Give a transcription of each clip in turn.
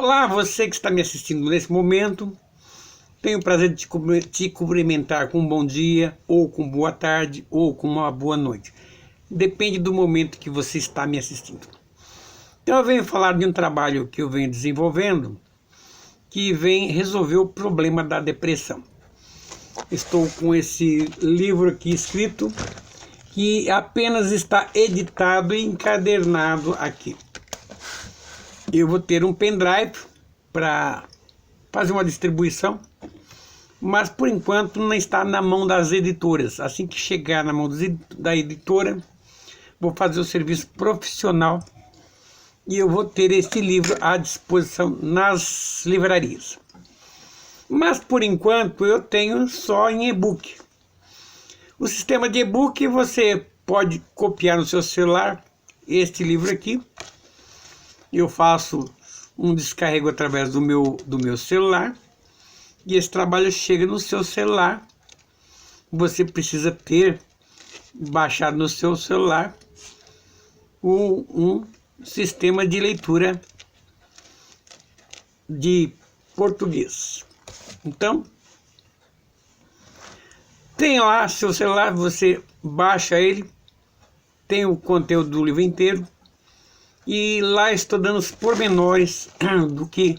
Olá, você que está me assistindo nesse momento. Tenho o prazer de te cumprimentar com um bom dia, ou com boa tarde, ou com uma boa noite. Depende do momento que você está me assistindo. Então eu venho falar de um trabalho que eu venho desenvolvendo, que vem resolver o problema da depressão. Estou com esse livro aqui escrito, que apenas está editado e encadernado aqui. Eu vou ter um pendrive para fazer uma distribuição, mas por enquanto não está na mão das editoras. Assim que chegar na mão da editora, vou fazer o serviço profissional e eu vou ter este livro à disposição nas livrarias. Mas por enquanto eu tenho só em e-book. O sistema de e-book você pode copiar no seu celular este livro aqui. Eu faço um descarrego através do meu celular e esse trabalho chega no seu celular. Você precisa ter baixado no seu celular um sistema de leitura de português. Então, tem lá seu celular, você baixa ele, tem o conteúdo do livro inteiro. E lá estou dando os pormenores do que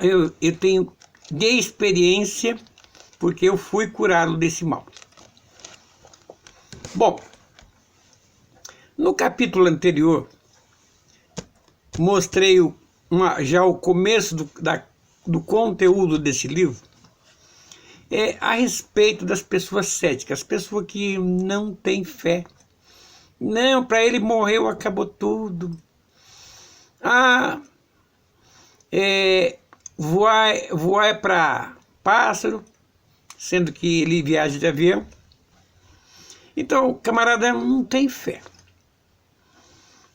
eu tenho de experiência, porque eu fui curado desse mal. Bom, no capítulo anterior, mostrei já o começo do conteúdo desse livro, a respeito das pessoas céticas, as pessoas que não têm fé. Não, para ele morreu, acabou tudo. Voar é para pássaro, sendo que ele viaja de avião. Então, o camarada não tem fé.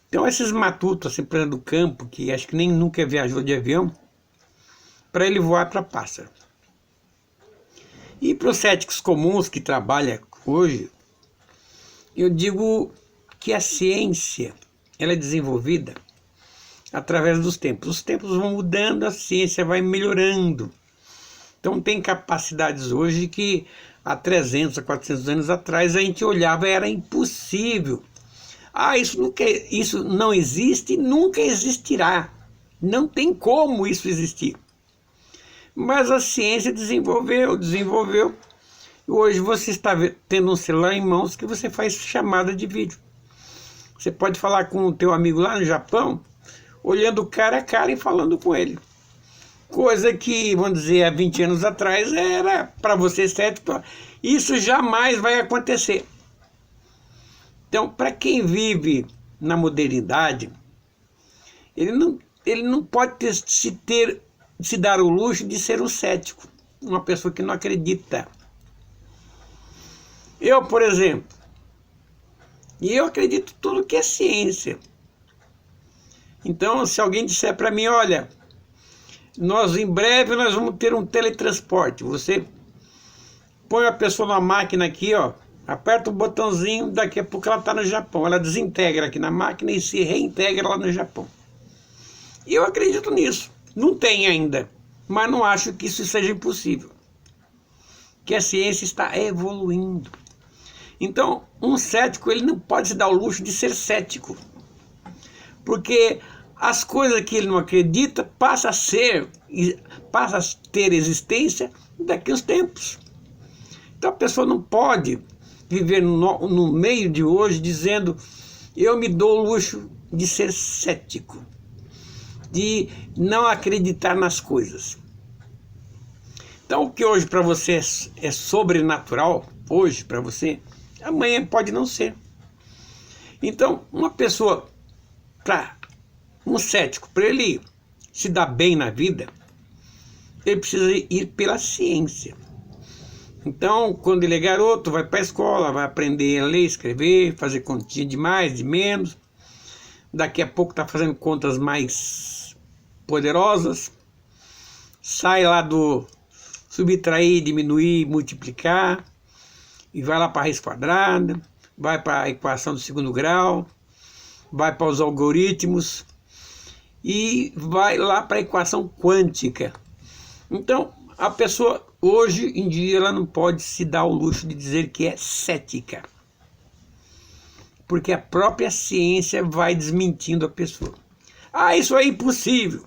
Então, esses matutos, assim, do campo, que acho que nem nunca viajou de avião, para ele voar para pássaro. E para os céticos comuns que trabalham hoje, eu digo que a ciência ela é desenvolvida através dos tempos. Os tempos vão mudando, a ciência vai melhorando. Então tem capacidades hoje que há 300 a 400 anos atrás a gente olhava e era impossível. Isso não existe e nunca existirá. Não tem como isso existir. Mas a ciência desenvolveu. E hoje você está tendo um celular em mãos que você faz chamada de vídeo. Você pode falar com o teu amigo lá no Japão, olhando cara a cara e falando com ele. Coisa que, vamos dizer, há 20 anos atrás era para você cético. Isso jamais vai acontecer. Então, para quem vive na modernidade, ele não pode se dar o luxo de ser um cético, uma pessoa que não acredita. Eu, por exemplo, eu acredito tudo que é ciência. Então, se alguém disser para mim, olha, em breve nós vamos ter um teletransporte. Você põe a pessoa na máquina aqui, ó, aperta o botãozinho, daqui a pouco ela está no Japão. Ela desintegra aqui na máquina e se reintegra lá no Japão. E eu acredito nisso. Não tem ainda, mas não acho que isso seja impossível. Que a ciência está evoluindo. Então, um cético ele não pode se dar o luxo de ser cético. Porque as coisas que ele não acredita passam a ter existência daqui a uns tempos. Então a pessoa não pode viver no meio de hoje dizendo eu me dou o luxo de ser cético, de não acreditar nas coisas. Então o que hoje para você é sobrenatural, hoje para você, amanhã pode não ser. Então uma pessoa, um cético, para ele se dar bem na vida, ele precisa ir pela ciência. Então, quando ele é garoto, vai para a escola, vai aprender a ler, escrever, fazer continha de mais, de menos. Daqui a pouco está fazendo contas mais poderosas. Sai lá do subtrair, diminuir, multiplicar. E vai lá para a raiz quadrada, vai para a equação do segundo grau, vai para os algoritmos. e vai lá para a equação quântica. Então, a pessoa, hoje em dia, ela não pode se dar o luxo de dizer que é cética, porque a própria ciência vai desmentindo a pessoa. Ah, isso é impossível,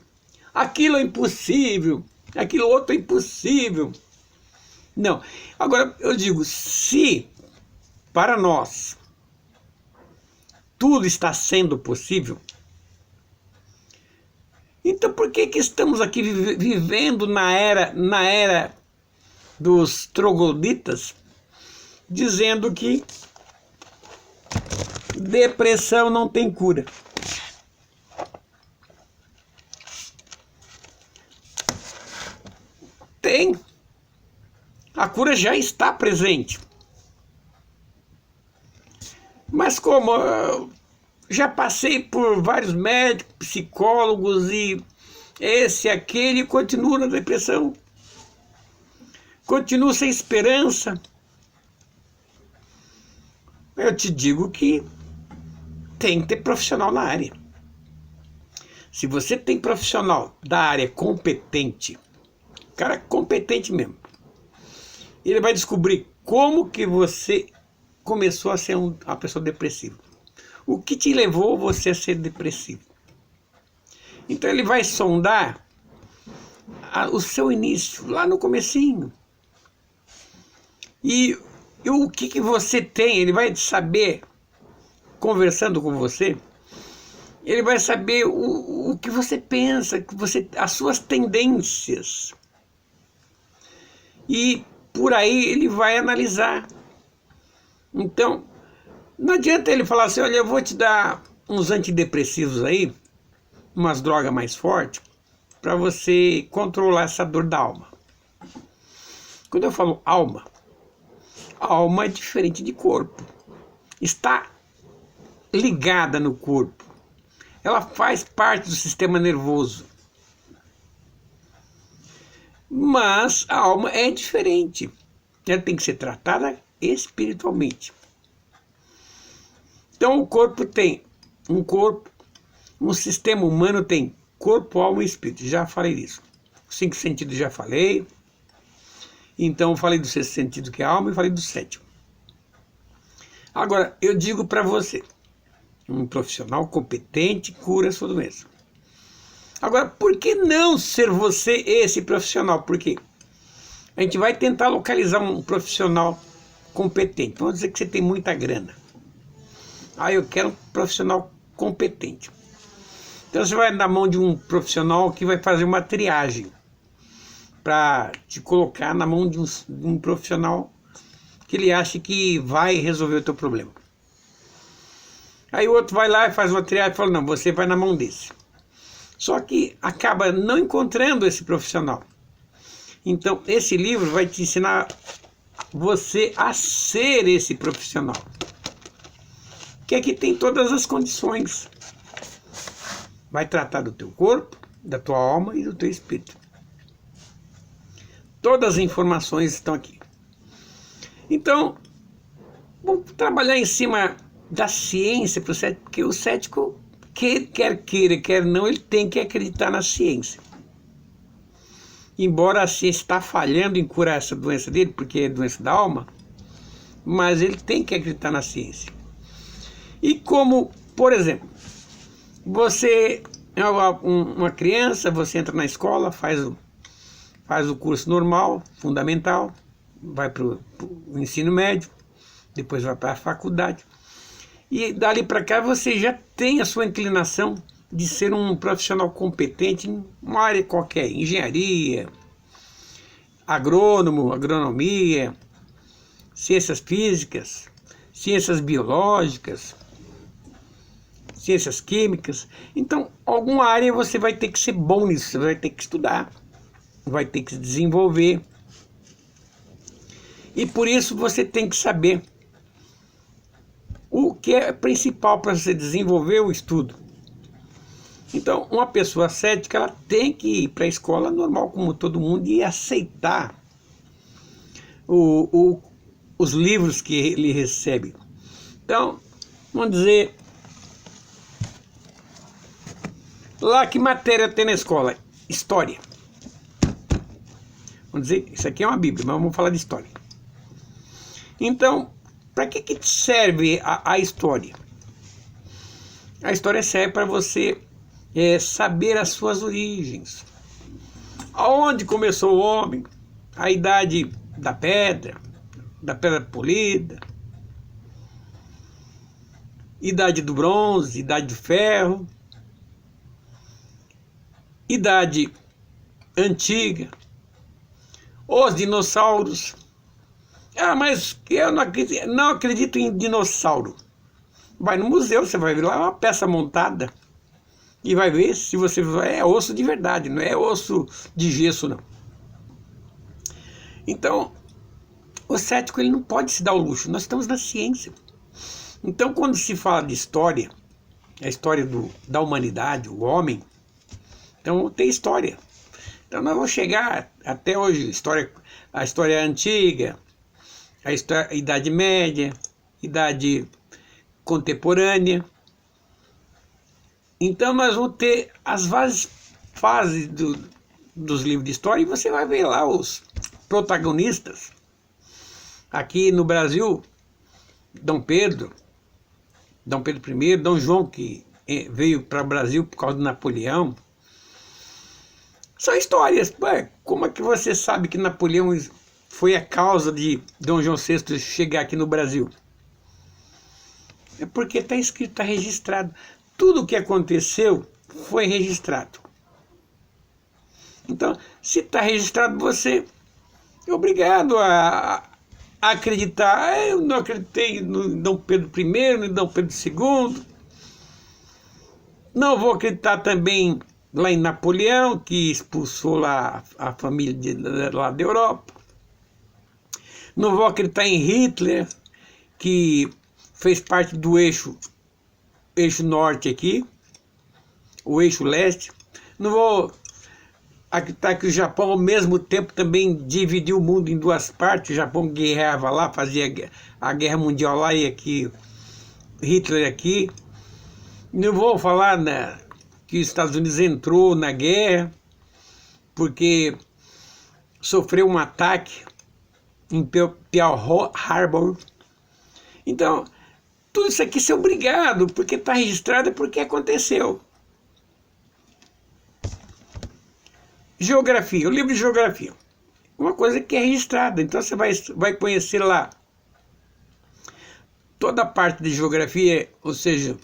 aquilo é impossível, aquilo outro é impossível. Não. Agora, eu digo, se para nós tudo está sendo possível, então por que estamos aqui vivendo na era dos trogloditas, dizendo que depressão não tem cura? Tem. A cura já está presente. Mas como eu já passei por vários médicos, psicólogos e esse, aquele, continua na depressão, continua sem esperança. Eu te digo que tem que ter profissional na área. Se você tem profissional da área competente, cara competente mesmo, ele vai descobrir como que você começou a ser uma pessoa depressiva. O que te levou você a ser depressivo? Então ele vai sondar o seu início, lá no comecinho. E o que você tem, ele vai saber, conversando com você, ele vai saber o que você pensa, as suas tendências. E por aí ele vai analisar. Então, não adianta ele falar assim, olha, eu vou te dar uns antidepressivos aí, umas drogas mais fortes, para você controlar essa dor da alma. Quando eu falo alma, a alma é diferente de corpo. Está ligada no corpo. Ela faz parte do sistema nervoso. Mas a alma é diferente. Ela tem que ser tratada espiritualmente. Então o corpo tem um sistema humano tem corpo, alma e espírito. Já falei disso. Os 5 sentidos já falei. Então eu falei do 6º sentido, que é a alma, e falei do 7º. Agora, eu digo para você, um profissional competente cura a sua doença. Agora, por que não ser você esse profissional? Por quê? A gente vai tentar localizar um profissional competente. Vamos dizer que você tem muita grana. Ah, eu quero um profissional competente. Então você vai na mão de um profissional que vai fazer uma triagem para te colocar na mão de um profissional que ele acha que vai resolver o teu problema. Aí o outro vai lá e faz uma triagem e fala, não, você vai na mão desse. Só que acaba não encontrando esse profissional. Então esse livro vai te ensinar você a ser esse profissional, que aqui tem todas as condições. Vai tratar do teu corpo, da tua alma e do teu espírito. Todas as informações estão aqui. Então, vamos trabalhar em cima da ciência para o cético, porque o cético, quer queira, quer não, ele tem que acreditar na ciência. Embora a ciência está falhando em curar essa doença dele, porque é doença da alma, mas ele tem que acreditar na ciência. E como, por exemplo, você é uma criança, você entra na escola, faz o curso normal, fundamental, vai para o ensino médio, depois vai para a faculdade. E dali para cá você já tem a sua inclinação de ser um profissional competente em uma área qualquer, engenharia, agrônomo, agronomia, ciências físicas, ciências biológicas, ciências químicas. Então, alguma área você vai ter que ser bom nisso, você vai ter que estudar, vai ter que se desenvolver. E por isso você tem que saber o que é principal para você desenvolver o estudo. Então, uma pessoa cética, ela tem que ir para a escola normal como todo mundo e aceitar os livros que ele recebe. Então, vamos dizer Lá que matéria tem na escola? História. Vamos dizer, isso aqui é uma Bíblia, mas vamos falar de história. Então, para que serve a história? A história serve para você saber as suas origens. Aonde começou o homem? A idade da pedra polida, idade do bronze, idade do ferro, idade antiga, os dinossauros. Ah, mas eu não acredito em dinossauro. Vai no museu, você vai ver lá uma peça montada e vai ver se você é osso de verdade, não é osso de gesso, não. Então, o cético ele não pode se dar o luxo. Nós estamos na ciência. Então, quando se fala de história, a história da humanidade, o homem, então tem história. Então nós vamos chegar até hoje, a história antiga, a Idade Média, Idade Contemporânea. Então nós vamos ter as várias fases dos livros de história e você vai ver lá os protagonistas. Aqui no Brasil, Dom Pedro I, Dom João, que veio para o Brasil por causa do Napoleão. São histórias. Ué, como é que você sabe que Napoleão foi a causa de Dom João VI chegar aqui no Brasil? É porque está escrito, está registrado. Tudo o que aconteceu foi registrado. Então, se está registrado, você é obrigado a acreditar. Eu não acreditei no Dom Pedro I, no Dom Pedro II. Não vou acreditar também lá em Napoleão, que expulsou lá a família lá da Europa. Não vou acreditar em Hitler, que fez parte do eixo norte aqui, o eixo leste. Não vou acreditar que o Japão, ao mesmo tempo, também dividiu o mundo em duas partes. O Japão guerreava lá, fazia a guerra mundial lá e aqui, Hitler aqui. Não vou falar que os Estados Unidos entrou na guerra porque sofreu um ataque em Pearl Harbor. Então, tudo isso aqui é obrigado, porque está registrado e porque aconteceu. Geografia, o livro de geografia. Uma coisa que é registrada, então você vai conhecer lá toda a parte de geografia, ou seja,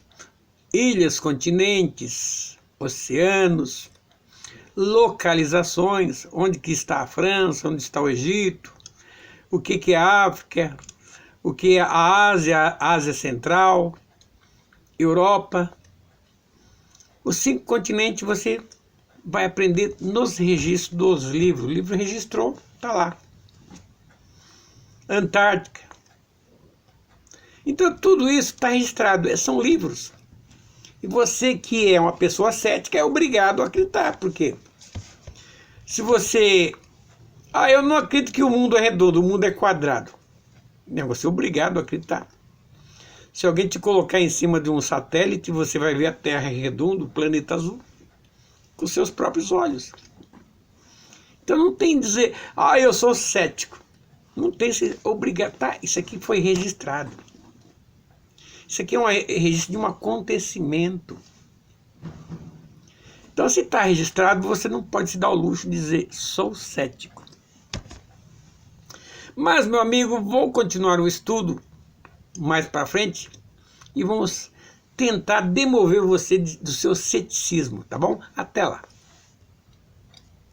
ilhas, continentes, oceanos, localizações, onde que está a França, onde está o Egito, o que é a África, o que é a Ásia Central, Europa. Os 5 continentes você vai aprender nos registros dos livros. O livro registrou, está lá. Antártica. Então tudo isso está registrado, são livros. E você que é uma pessoa cética é obrigado a acreditar, porque se você... eu não acredito que o mundo é redondo, o mundo é quadrado. Não, você é obrigado a acreditar. Se alguém te colocar em cima de um satélite, você vai ver a Terra redonda, o planeta azul, com seus próprios olhos. Então não tem dizer, eu sou cético. Não tem se obrigar, tá? Isso aqui foi registrado. Isso aqui é um registro de um acontecimento. Então, se está registrado, você não pode se dar o luxo de dizer, sou cético. Mas, meu amigo, vou continuar o estudo mais para frente e vamos tentar demover você do seu ceticismo, tá bom? Até lá.